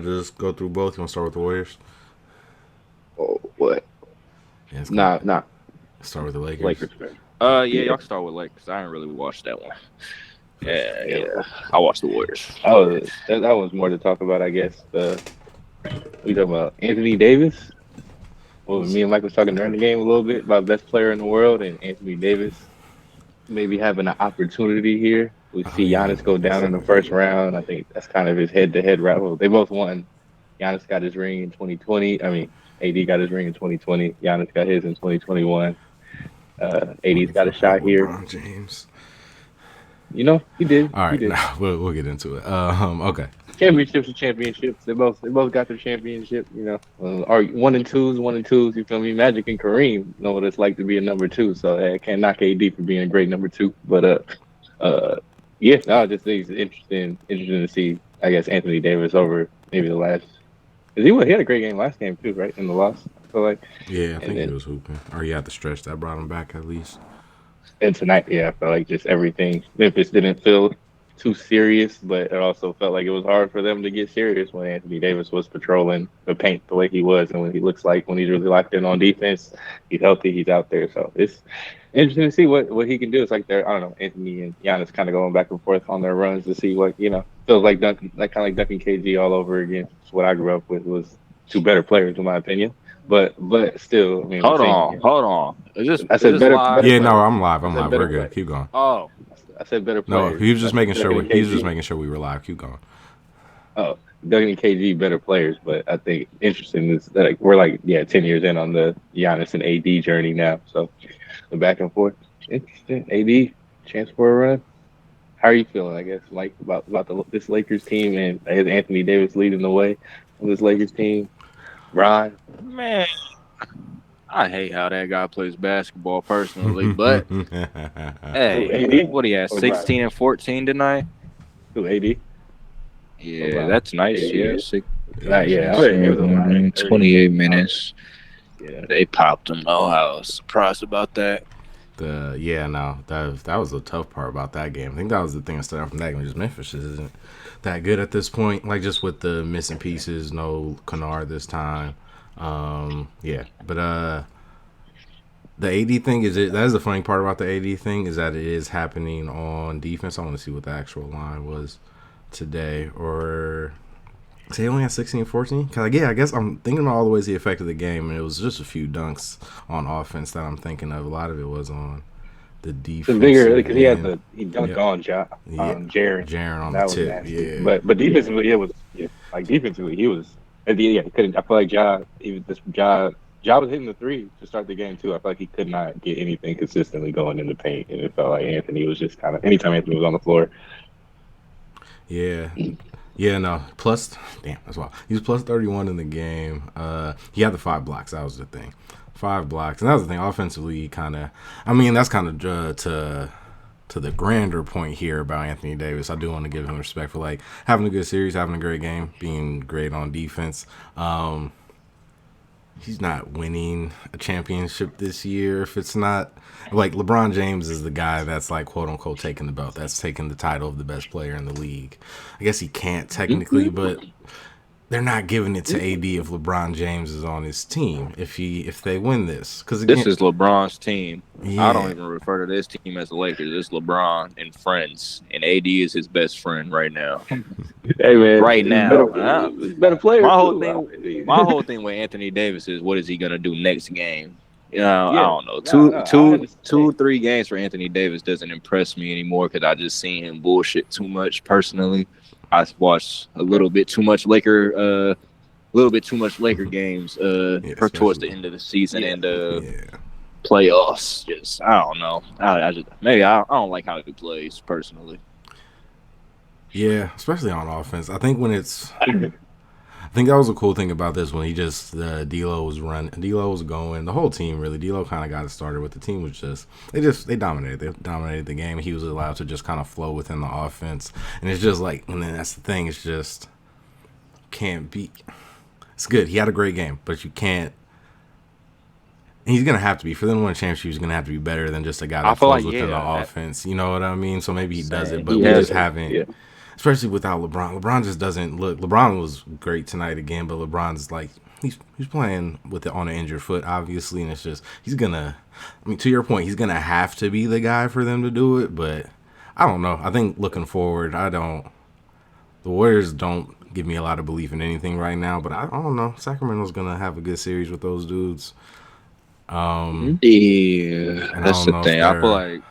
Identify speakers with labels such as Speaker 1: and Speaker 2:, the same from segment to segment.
Speaker 1: Just go through both. You want to start with the Warriors?
Speaker 2: Oh, what?
Speaker 1: Yeah, it's gonna
Speaker 2: Nah.
Speaker 1: start with the Lakers.
Speaker 2: Lakers fan.
Speaker 3: Yeah,
Speaker 2: Yeah.
Speaker 3: y'all can start with Lakers. I didn't really watch that one.
Speaker 1: For sure.
Speaker 3: Yeah. I watched the Warriors.
Speaker 2: That was more to talk about, I guess. We talking about Anthony Davis. Well, me and Mike was talking during the game a little bit about best player in the world and Anthony Davis maybe having an opportunity here. We
Speaker 1: Oh
Speaker 2: see
Speaker 1: yeah.
Speaker 2: Giannis go down in the first round. I think that's kind of his head-to-head rival. They both won. Giannis got his ring in 2020. I mean, AD got his ring in 2020. Giannis got his in 2021. AD's
Speaker 1: Waiting
Speaker 2: got
Speaker 1: for
Speaker 2: a shot here.
Speaker 1: LeBron James.
Speaker 2: He did.
Speaker 1: All
Speaker 2: He
Speaker 1: right,
Speaker 2: did.
Speaker 1: now we'll get into it. Okay.
Speaker 2: Championships are championships. They both got their championship. Are one and twos. You feel me? Magic and Kareem know what it's like to be a number two. So I can't knock AD for being a great number two. But yeah, no, I just think it's interesting to see. I guess Anthony Davis over maybe the last. 'Cause he had a great game last game too, right? In the loss, I feel like.
Speaker 1: Yeah, I
Speaker 2: And
Speaker 1: think he
Speaker 2: then
Speaker 1: was hooping, or he had the stretch that brought him back at least.
Speaker 2: and tonight, yeah, I felt like just everything. Memphis didn't feel too serious, but it also felt like it was hard for them to get serious when Anthony Davis was patrolling the paint the way he was, and when he looks like when he's really locked in on defense, he's healthy, he's out there. So it's interesting to see what he can do. It's like they're I don't know, Anthony and Giannis kind of going back and forth on their runs to see what feels like Duncan, like kind of like Duncan KG all over again. It's what I grew up with was two better players in my opinion, but still, I mean, we're
Speaker 3: Hold
Speaker 2: seeing.
Speaker 3: on, hold on.
Speaker 2: I
Speaker 3: Is
Speaker 2: said
Speaker 3: this
Speaker 2: better
Speaker 3: live?
Speaker 1: Yeah, no,
Speaker 2: players.
Speaker 1: I'm live.
Speaker 2: I
Speaker 1: I'm
Speaker 2: said
Speaker 1: live.
Speaker 2: better
Speaker 1: We're good.
Speaker 2: players.
Speaker 1: Keep going.
Speaker 3: Oh,
Speaker 2: I said better
Speaker 1: No,
Speaker 2: players.
Speaker 1: he was
Speaker 2: I
Speaker 1: just
Speaker 2: said
Speaker 1: making sure.
Speaker 2: Duncan and
Speaker 1: He was just
Speaker 2: KG.
Speaker 1: making sure we were live. Keep going.
Speaker 2: Oh, Duncan and KG better players, but I think interesting is that we're 10 years in on the Giannis and AD journey now. So the back and forth, interesting. AD chance for a run. How are you feeling? I guess Mike about this Lakers team and I guess Anthony Davis leading the way on this Lakers team. Ron,
Speaker 3: man. I hate how that guy plays basketball personally, but
Speaker 2: who
Speaker 3: hey,
Speaker 2: AD
Speaker 3: what he had
Speaker 2: or Ron?
Speaker 3: 16 and 14 tonight.
Speaker 2: Who AD or
Speaker 3: Yeah,
Speaker 2: Ron?
Speaker 3: that's nice.
Speaker 2: Yeah,
Speaker 3: Yeah, six,
Speaker 2: yeah. I heard he was on like
Speaker 3: 28
Speaker 2: 30.
Speaker 3: minutes.
Speaker 2: Yeah.
Speaker 3: They popped him. Oh, I was surprised about that.
Speaker 1: No, that was the tough part about that game. I think that was the thing that stood out from that game. Just Memphis just isn't that good at this point. Like just with the missing pieces, no Kennard this time. Yeah, but the AD thing that is the funny part about the AD thing is that it is happening on defense. I want to see what the actual line was today, or say he only had 16, 14. Cause I guess I'm thinking about all the ways he affected the game, and it was just a few dunks on offense that I'm thinking of. A lot of it was on the
Speaker 2: The bigger
Speaker 1: defensive
Speaker 2: because
Speaker 1: end.
Speaker 2: he dunked
Speaker 1: Yep.
Speaker 2: on
Speaker 1: Yeah,
Speaker 2: Jaren.
Speaker 1: Jaren on the
Speaker 2: That was
Speaker 1: tip.
Speaker 2: nasty.
Speaker 1: Yeah,
Speaker 2: But defensively, it was like defensively he was at the he couldn't. I feel like Ja was hitting the three to start the game too. I feel like he could not get anything consistently going in the paint, and it felt like Anthony was just kind of anytime Anthony was on the floor.
Speaker 1: yeah. Yeah, no. Plus, damn, that's wild. He was plus 31 in the game. He had the 5 blocks. That was the thing. 5 blocks. And that was the thing. Offensively, he kind of, I mean, that's kind of to the grander point here about Anthony Davis. I do want to give him respect for, like, having a good series, having a great game, being great on defense. He's not winning a championship this year if it's not like LeBron James is the guy that's like quote unquote taking the belt, that's taking the title of the best player in the league. I guess he can't technically, but they're not giving it to AD if LeBron James is on his team if they win this, because
Speaker 3: This
Speaker 1: again,
Speaker 3: is LeBron's team. I don't
Speaker 1: yeah,
Speaker 3: even refer to this team as the Lakers. It's LeBron and friends, and AD is his best friend right now.
Speaker 2: Hey man,
Speaker 3: Right now,
Speaker 2: he's better player
Speaker 3: my whole
Speaker 2: too.
Speaker 3: thing, my whole thing with Anthony Davis is what is he gonna do next game? I
Speaker 2: Yeah,
Speaker 3: don't know.
Speaker 2: no, I understand.
Speaker 3: 3 games for Anthony Davis doesn't impress me anymore because I just seen him bullshit too much personally. I watched a little bit too much Laker games
Speaker 1: yeah,
Speaker 3: towards the
Speaker 1: especially,
Speaker 3: end of the season
Speaker 2: Yeah,
Speaker 3: and
Speaker 1: yeah,
Speaker 3: playoffs. Just I don't know. I don't like how he plays personally.
Speaker 1: yeah, especially on offense. I think I think that was a cool thing about this when he just D'Lo was going. The whole team really. D'Lo kind of got it started with the team was they dominated. They dominated the game. He was allowed to just kind of flow within the offense, and it's just like, and then that's the thing. It's just can't beat. It's good. He had a great game, but you can't. He's gonna have to be for them to win a championship. He's gonna have to be better than just a guy
Speaker 3: I
Speaker 1: that
Speaker 3: feel
Speaker 1: flows
Speaker 3: like
Speaker 1: within the
Speaker 3: that
Speaker 1: offense. You know what I mean? So maybe he does it, but
Speaker 2: he
Speaker 1: we
Speaker 2: has
Speaker 1: just
Speaker 2: it.
Speaker 1: haven't.
Speaker 2: Yeah,
Speaker 1: especially without LeBron. LeBron just doesn't look. LeBron was great tonight again, but LeBron's like he's playing with it on an injured foot, obviously, and it's just he's gonna. I mean, to your point, he's gonna have to be the guy for them to do it, but I don't know. I think looking forward, I don't. The Warriors don't give me a lot of belief in anything right now, but I don't know. Sacramento's gonna have a good series with those dudes.
Speaker 2: Mhm.
Speaker 3: Yeah,
Speaker 1: And I
Speaker 3: that's
Speaker 1: don't
Speaker 3: the
Speaker 1: know if
Speaker 3: thing. I feel
Speaker 1: they're.
Speaker 3: like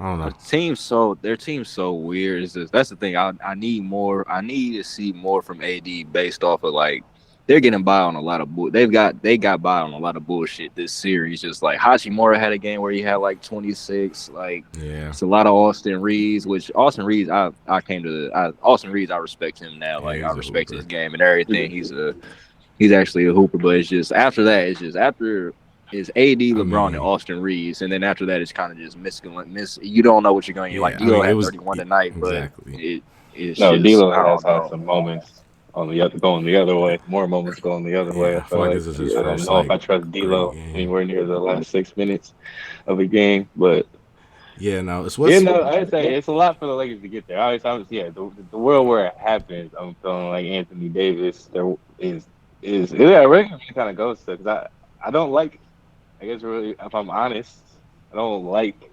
Speaker 1: I don't know.
Speaker 3: their team's so weird. Is that's the thing. I need more. I need to see more from AD based off of like they're getting by on a lot of bull. They got by on a lot of bullshit this series. Just like Hachimura had a game where he had like 26. Like
Speaker 1: Yeah,
Speaker 3: it's a lot of Austin Reeves, which Austin Reeves I came to Austin Reeves I respect him now.
Speaker 1: yeah,
Speaker 3: Like I
Speaker 1: he's a
Speaker 3: respect his
Speaker 1: hooper.
Speaker 3: game and everything. He's actually a hooper, but it's just after that, it's just after is AD,
Speaker 1: I
Speaker 3: LeBron, and
Speaker 1: mean,
Speaker 3: Austin Reeves, and then after that, it's kind of just miss. You don't know what you're going to like.
Speaker 1: yeah, I
Speaker 3: D'Lo
Speaker 1: mean it
Speaker 3: had
Speaker 1: was
Speaker 3: 31 tonight, but
Speaker 1: exactly.
Speaker 3: it's
Speaker 2: No,
Speaker 3: just
Speaker 2: D'Lo
Speaker 3: I
Speaker 2: has
Speaker 3: don't
Speaker 2: had
Speaker 3: know.
Speaker 2: some moments on the other going the other way. More moments going the other way.
Speaker 1: Yeah,
Speaker 2: I
Speaker 1: I feel
Speaker 2: feel
Speaker 1: like
Speaker 2: like
Speaker 1: this is his
Speaker 2: I don't
Speaker 1: first
Speaker 2: know if
Speaker 1: like
Speaker 2: I trust
Speaker 1: great
Speaker 2: D'Lo
Speaker 1: game.
Speaker 2: anywhere near the last 6 minutes of a game. But
Speaker 1: Yeah, no, it's
Speaker 2: yeah,
Speaker 1: what's
Speaker 2: no, I'd say it's a lot for the Lakers to get there. Obviously, yeah, the world where it happens, I'm feeling like Anthony Davis there is yeah, really kind of goes to because I don't like. I guess really, if I'm honest, I don't like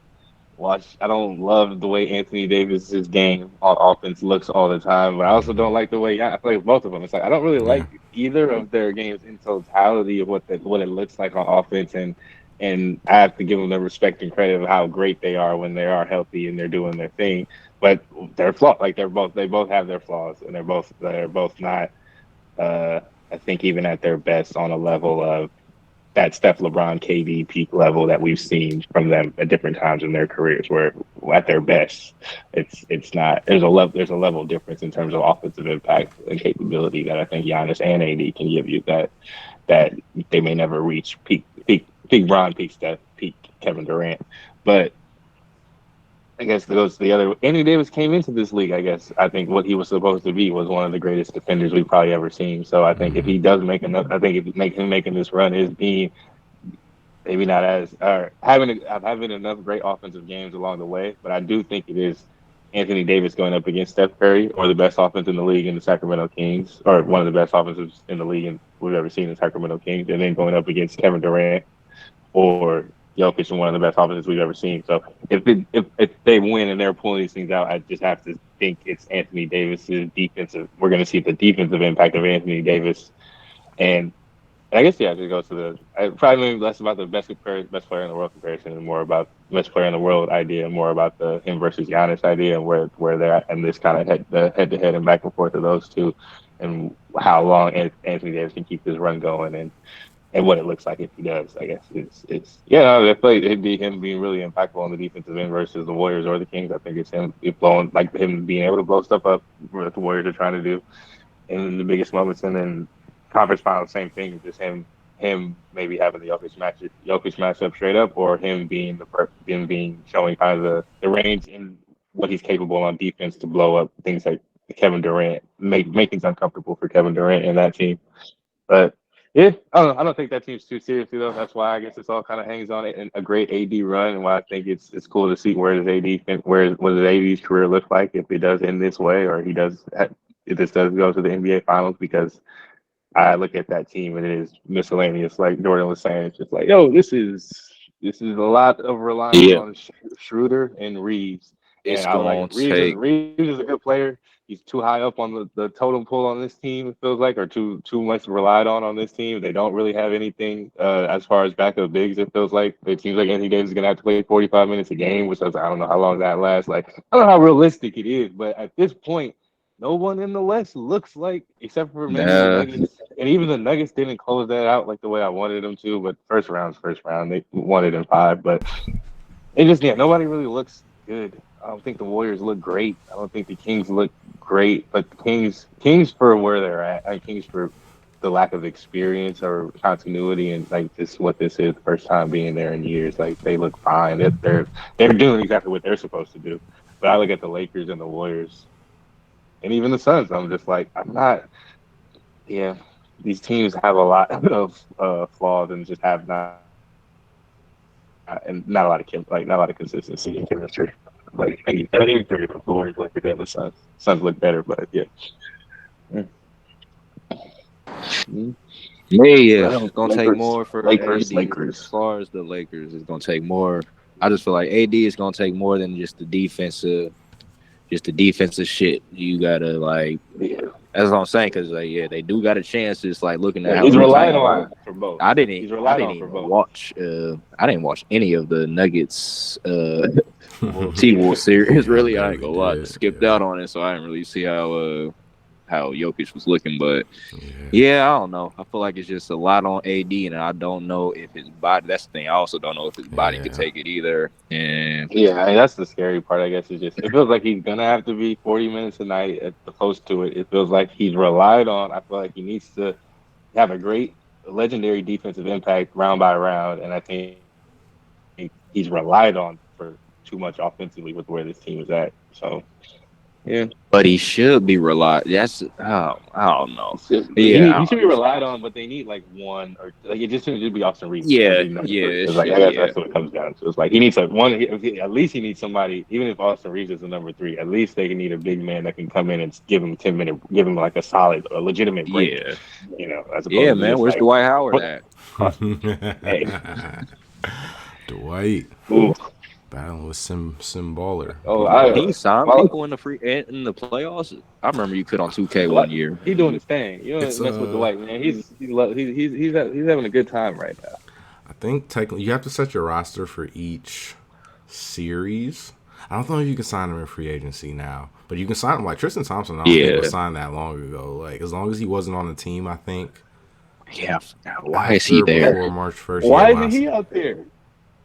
Speaker 2: watch. I don't love the way Anthony Davis's game on offense looks all the time, but I also don't like the way I play both of them. It's like I don't really
Speaker 1: yeah,
Speaker 2: like either of their games in totality of what it looks like on offense, and I have to give them the respect and credit of how great they are when they are healthy and they're doing their thing. But they're flawed. Like they both have their flaws, and they're both not. Uh, I think even at their best on a level of that Steph LeBron KD peak level that we've seen from them at different times in their careers where at their best it's not there's a level difference in terms of offensive impact and capability that I think Giannis and AD can give you that they may never reach peak Bron, peak Steph, peak Kevin Durant. But I guess that goes to the other. Anthony Davis came into this league. I guess I think what he was supposed to be was one of the greatest defenders we've probably ever seen. So I think if he does make enough, I think if make him making this run is being maybe not as or having enough great offensive games along the way, but I do think it is Anthony Davis going up against Steph Curry or the best offense in the league in the Sacramento Kings, or one of the best offenses in the league we've ever seen in the Sacramento Kings, and then going up against Kevin Durant or Jokic in one of the best offenses we've ever seen. So if they win and they're pulling these things out, I just have to think it's Anthony Davis's defensive. We're going to see the defensive impact of Anthony Davis and I guess yeah, it goes to the probably less about the best player in the world comparison, and more about best player in the world idea, and more about the him versus Giannis idea, and where they're at, and this kind of head to head and back and forth of those two, and how long Anthony Davis can keep this run going, and what it looks like if he does. I guess it's yeah, no, I play it'd be him being really impactful on the defensive end versus the Warriors or the Kings. I think it's him blowing like him being able to blow stuff up what the Warriors are trying to do in the biggest moments, and then conference finals, same thing. Just him maybe having the Jokic matchup straight up, or him being showing kind of the range in what he's capable on defense to blow up things like Kevin Durant, make things uncomfortable for Kevin Durant and that team. But yeah, I don't know. I don't take that team's too seriously though. That's why I guess it's all kind of hangs on it and a great AD run, and why I think it's cool to see what does AD's career look like if he does end this way, or if this does go to the NBA Finals, because I look at that team and it is miscellaneous. Like Jordan was saying, it's just like, yo, this is a lot of reliance
Speaker 3: Yeah,
Speaker 2: on Schroeder and Reeves. And
Speaker 3: it's
Speaker 2: I was like,
Speaker 3: gonna take.
Speaker 2: Reeves is a good player. He's too high up on the totem pole on this team. It feels like, or too much relied on this team. They don't really have anything as far as backup bigs. It feels like it seems like Anthony Davis is gonna have to play 45 minutes a game, which I don't know how long that lasts. Like I don't know how realistic it is, but at this point, no one in the West looks like, except for maybe the
Speaker 3: Nah,
Speaker 2: Nuggets, and even the Nuggets didn't close that out like the way I wanted them to. But first round. They won it in five, but it just yeah, nobody really looks good. I don't think the Warriors look great. I don't think the Kings look great, but the Kings for where they're at, and Kings for the lack of experience or continuity, and like this what this is, first time being there in years. Like they look fine. They're doing exactly what they're supposed to do. But I look at the Lakers and the Warriors and even the Suns. I'm just like, I'm not. Yeah, these teams have a lot of flaws and just have not and not a lot of not a lot of consistency and chemistry. like maybe 30 before like the Suns. Suns look better, but yeah. Mm-hmm.
Speaker 3: Yeah,
Speaker 2: Well,
Speaker 3: it's gonna take
Speaker 2: Lakers,
Speaker 3: more for
Speaker 2: Lakers,
Speaker 3: AD. As
Speaker 2: Lakers.
Speaker 3: far as the Lakers, it's gonna take more. I just feel like AD is gonna take more than just the defensive shit. You gotta like
Speaker 2: Yeah,
Speaker 3: that's what I'm saying because like yeah, they do got a chance. Just like looking at
Speaker 2: yeah,
Speaker 3: how
Speaker 2: he's
Speaker 3: the
Speaker 2: relied
Speaker 3: Titans.
Speaker 2: on for both. He's
Speaker 3: I
Speaker 2: relied
Speaker 3: didn't
Speaker 2: on for
Speaker 3: even
Speaker 2: both.
Speaker 3: watch. I didn't watch any of the Nuggets. T
Speaker 2: Yeah,
Speaker 3: Wolf series.
Speaker 1: I
Speaker 3: Really, I ain't
Speaker 1: barely
Speaker 3: gonna lie. I
Speaker 1: did.
Speaker 3: skipped
Speaker 1: Yeah,
Speaker 3: out on it, so I didn't really see how Jokic was looking. But
Speaker 1: yeah,
Speaker 3: yeah, I don't know. I feel like it's just a lot on AD, and I don't know if his body. That's the thing. I also don't know if his body could
Speaker 1: yeah,
Speaker 3: take it either. And
Speaker 2: yeah. I mean, that's the scary part. I guess is just it feels like he's gonna have to be 40 minutes a night as opposed to it. It feels like he's relied on. I feel like he needs to have a great, legendary defensive impact round by round, and I think he's relied on for too much offensively with where this team is at. So yeah.
Speaker 3: but he should be relied. That's I don't know.
Speaker 2: He should be relied on, but they need like one or like it just shouldn't be Austin Reeves. It should
Speaker 3: Yeah,
Speaker 2: be number
Speaker 3: yeah,
Speaker 2: three.
Speaker 3: it
Speaker 2: It's like I
Speaker 3: should.
Speaker 2: guess
Speaker 3: Yeah,
Speaker 2: that's what it comes down to. It's like he needs at least he needs somebody. Even if Austin Reeves is the number three, at least they need a big man that can come in and give him 10 minute, give him like a solid, a legitimate break.
Speaker 3: yeah,
Speaker 2: As
Speaker 3: yeah,
Speaker 2: opposed to
Speaker 3: man.
Speaker 2: just
Speaker 3: Where's
Speaker 2: like,
Speaker 3: Dwight Howard
Speaker 2: what?
Speaker 3: at?
Speaker 2: Hey,
Speaker 1: Dwight
Speaker 2: ooh,
Speaker 1: battling with Sim Baller.
Speaker 2: oh,
Speaker 3: He signed
Speaker 2: well,
Speaker 3: people in the playoffs. I remember you could on 2K one
Speaker 2: Dwight,
Speaker 3: year.
Speaker 2: he doing his thing. You don't
Speaker 1: It's
Speaker 2: mess with Dwight, man. He's having a good time right now.
Speaker 1: I think technically you have to set your roster for each series. I don't know if you can sign him in free agency now, but you can sign him like Tristan Thompson. I don't think was
Speaker 3: Yeah,
Speaker 1: signed that long ago. Like as long as he wasn't on the team, I think
Speaker 3: yeah. Why is he
Speaker 1: after
Speaker 3: there?
Speaker 1: before March 1st, yeah,
Speaker 2: Why isn't
Speaker 1: last.
Speaker 2: he out there?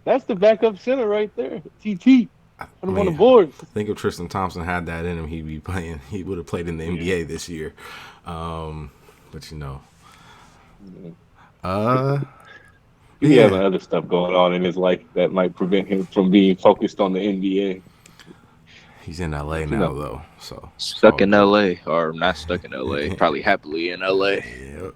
Speaker 2: That's the backup center right there. TT.
Speaker 1: I
Speaker 2: Put him on the
Speaker 1: mean,
Speaker 2: board.
Speaker 1: I think if Tristan Thompson had that in him, he'd be playing. He would have played in the NBA this year. But uh,
Speaker 2: He has
Speaker 1: yeah,
Speaker 2: other stuff going on in his life that might prevent him from being focused on the NBA.
Speaker 1: he's in LA
Speaker 2: But,
Speaker 1: now though, so it's
Speaker 3: Stuck
Speaker 1: all
Speaker 3: in
Speaker 1: good.
Speaker 3: LA or not stuck in LA? Probably happily in LA.
Speaker 1: Yep.